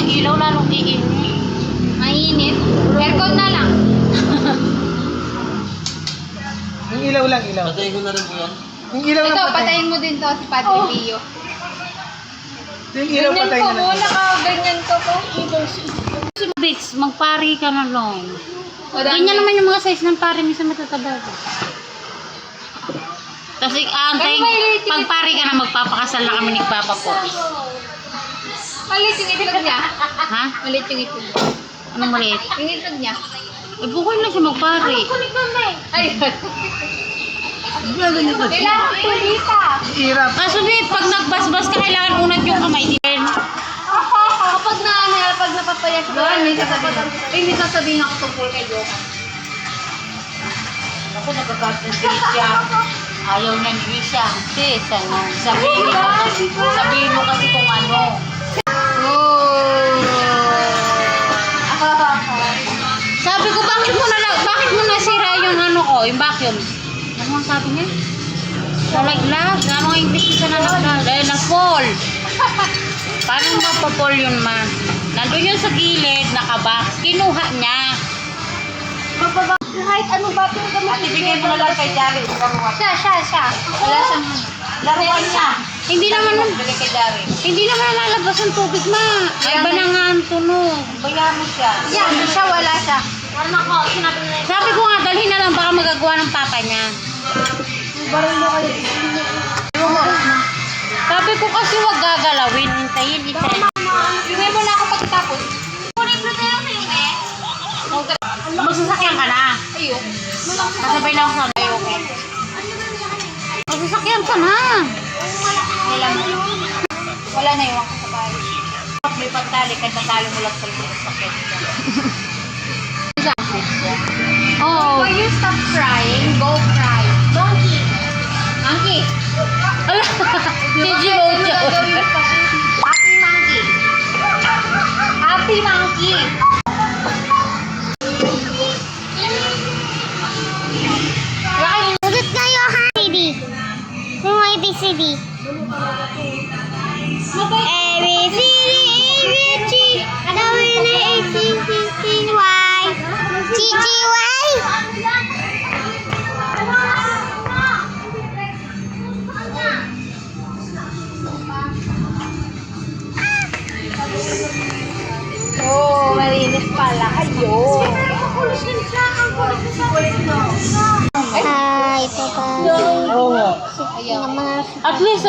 ng ilaw, lalong iinit. Mainit. Aircon na lang. Yung ilaw lang, ilaw. Patayin ko na rin po yan. Yung ilaw Ito, lang patayin mo din to si Padre Pio. Yung ilaw Ganyan patayin ko na mo, lang. naka-ganyan ko po. Bits, magpari ka na lang. Wala Ganyan naman yung mga size ng pari, minsan matataba ko. Tapos antay, pag pari ka na, magpapakasal na kami ni Papa po. Malit yung itlog niya. Ha? Malit yung itlog. Anong maliit? Yung itlog niya. Eh, bukol na siya magpari. Ayun. Ganyan ko. Kailangan tulita. Hirap. Kaso di, pag nagbasbas ka, kailangan unat yung kamay din. Kapag pag napapayas ko, may sasabihin ako tungkol kay Johan. Ako, nagkakatid siya. Ayaw na ni siya. Sis, ano? Sabihin mo kasi kung ano. Sabi ko, bakit mo nasira yung ano ko, yung vacuum? Ano ang sabi niya? Nalaglag. Ano ang English na nalaglag? Dahil na-fall. Paano mapapol yun, ma? Nandun yun sa gilid, nakabox. Kinuha niya. Kahit ano ba ito gamit? At ibigay mo na lang kay Dari. Siya. Wala siyang Laruan niya. Hindi naman Hindi naman lalabas ang tubig, ma. Ay, iba na nga ang tunog. Bayan mo siya. Yan, siya wala siya. Sabi ko nga, dalhin na lang, baka magagawa ng papa niya. Sabi ko kasi wag gagalawin, hintayin. Bigay mo na ako pagkatapos. Magsasakyan ka na. Ayun. Kasabay lang ako sa layo ko. Magsasakyan ka na. Wala na yung ako sa bahay. May pagtali, kahit natalo mo lang sa sakit. Oo. Will you stop crying? Go cry. Donkey. Monkey. Ala, si Jojo. Happy monkey. Happy monkey. Ulit kayo, ha? CD. Yung ABCD. A, B, C, D, E, F, G, W, X, Y, Z, G, Y. Oh, malinis pala kayo. Ay, papa. Oo nga. Yung mga At least,